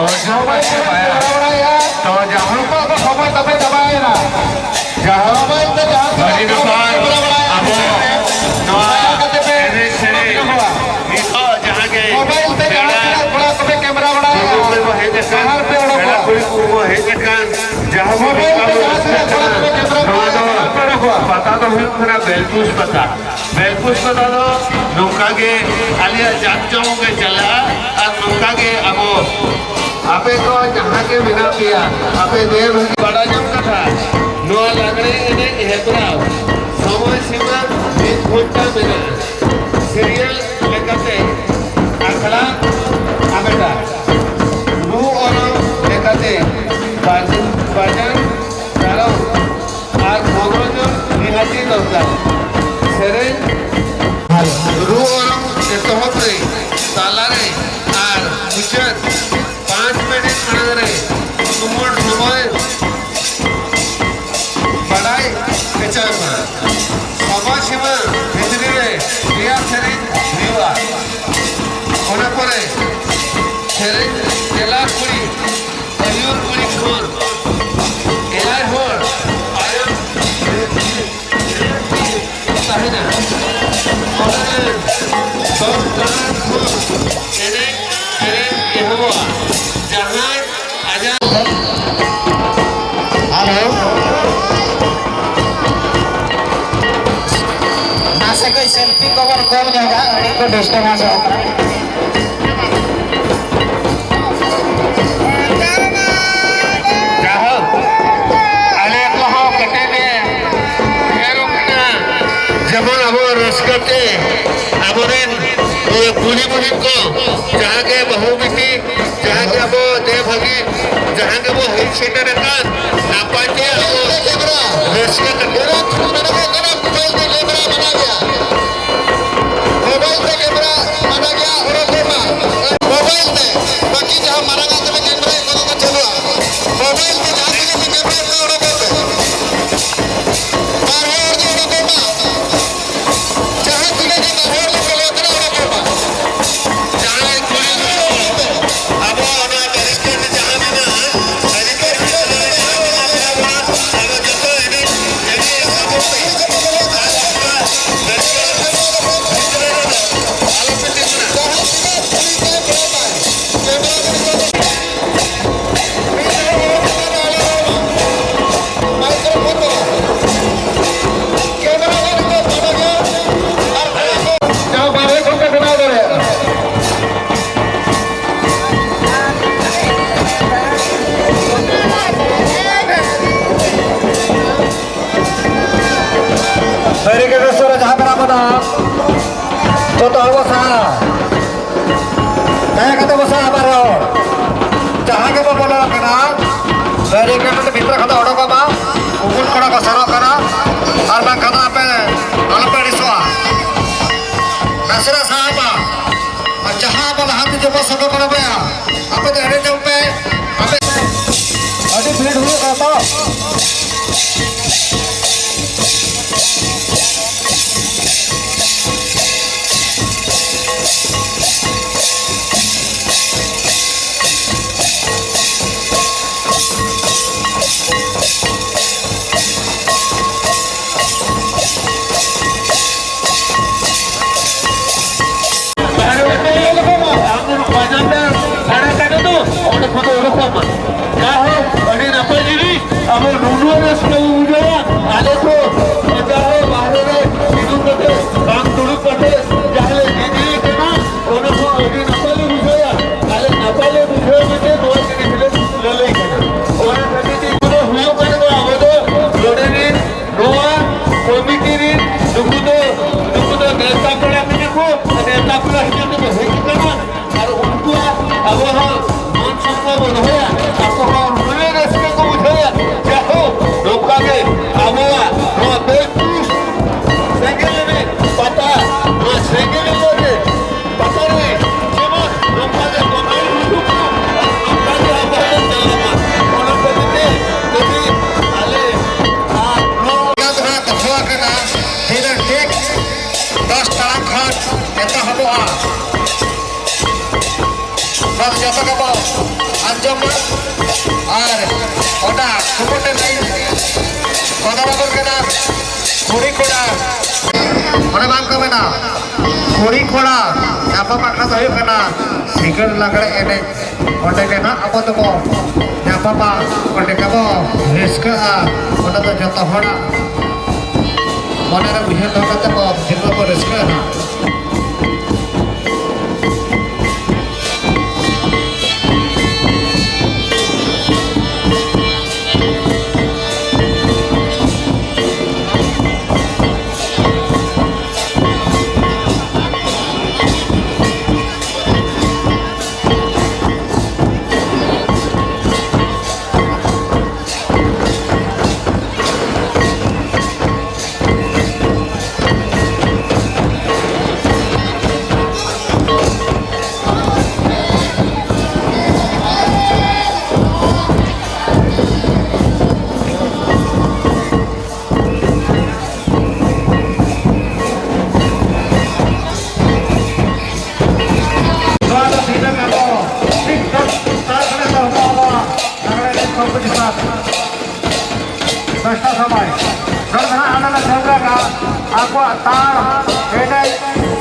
तो जहाँ को खबर तबे दबाएगा जहाँ बड़ी दुकान अब नया कते पे देखो जहाँ के मोबाइल पे थोड़ा तबे कैमरा बनाएगा वो है शहर पे वो है जहाँ मोबाइल पे थोड़ा तबे कैमरा पता तो हुआ बेलकुश पता तो नौका के आलिया जात जाओगे चला और नौका के अब आपे को जहाँ के बिना पिया आपे देव बड़ा जम कथा नोआ लगने इन्हें हेपराव समय सीमा 1 घंटा बिना सीरियल लेकर आखड़ा आमेटा रू और लेकर बाजन चारों और मोगरों निहाती दौड़ता सेरे रू और चेतोहरे तालारे और मुचर 5 मिनट खड़े रहे तुमर समय बढ़ाई कच्चा समय सीमा भीतरी रे रिया सेरे रिवा होने परे सेरे तेला कुड़ी अयूर कुड़ी खोर एलाई होर आयम ताहे ना और सब तरह खोर एने ये हुआ जहाँ आजा हेलो ऐसे कोई सेल्फी कवर कौन जाएगा इनको डिस्टर्ब हो जाओ अरे कहो कटे में यारों कना जब अब रस्कते अबोरेन वो पूरी को जहाँ के बहु बिटी जहाँ के वो देवभगी जहाँ के वो हिल सेंटर का नापाते वो रस्क कैमरा मोबाइल पे कैमरा बना गया और मोबाइल पे बाकी जहाँ मारा गया तो कैमरा इनको चलवा मोबाइल पे जाने के कैमरा और जहाँ तुझे बाहर निकले तो बसा कहीं कते बसा बारो जहाँ के बोला कना बैरिकेड भीतर खाता ओडो का उगुल कड़ा का सरो करा और मैं खाता पे अलपे रिसवा नसरा साहब और जहाँ बोला हाथ जो बस को करा पे आपे तो हेडे जम पे आपे अभी भीड़ हुई कहता ᱵᱟᱝ ᱡᱚᱛᱚ ᱜᱮᱵᱚ ᱟᱸᱡᱚᱢᱟ ᱟᱨ ᱚᱱᱟ ᱠᱷᱚᱵᱚᱨ ᱞᱟᱹᱭ ᱠᱚᱫᱟᱵᱚᱱ ᱠᱟᱱᱟ ᱠᱩᱲᱤ ᱠᱚᱲᱟ ᱚᱱᱟ ᱵᱟᱝ ᱠᱚ ᱢᱮᱱᱟ ᱠᱩᱲᱤ ᱠᱚᱲᱟ ᱧᱟᱯᱟᱢ ᱟᱠᱷᱲᱟ ᱫᱚ ᱦᱩᱭᱩᱜ ᱠᱟᱱᱟ ᱥᱤᱸᱜᱟᱹᱲ ᱞᱟᱜᱽᱲᱮ ᱮᱱᱮᱡ ᱚᱸᱰᱮ ᱜᱮ ᱱᱟᱜ ᱟᱵᱚ ᱫᱚᱵᱚ ᱧᱟᱯᱟᱢᱟ ᱚᱸᱰᱮ ᱜᱮᱵᱚ ᱨᱟᱹᱥᱠᱟᱹᱜᱼᱟ ᱚᱸᱰᱮ ᱫᱚ ᱡᱚᱛᱚ ᱦᱚᱲᱟᱜ ᱢᱚᱱᱮᱨᱮ ᱩᱭᱦᱟᱹᱨ ᱫᱚᱦᱚ ᱠᱟᱛᱮ ᱵᱚ ᱡᱤᱵᱚ ᱵᱚ ᱨᱟᱹᱥᱠᱟᱹᱜᱼᱟ Basta sampai. Karena anak-anak jangka aku tar ini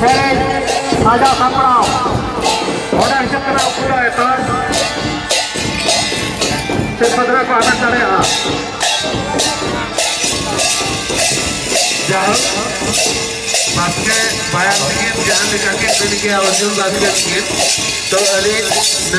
sering aja samprau. Orang itu kena pura itu. Sebenarnya aku anak saya. Jangan pakai bayang dikit, jangan dikasih sedikit, harus juga sedikit. So,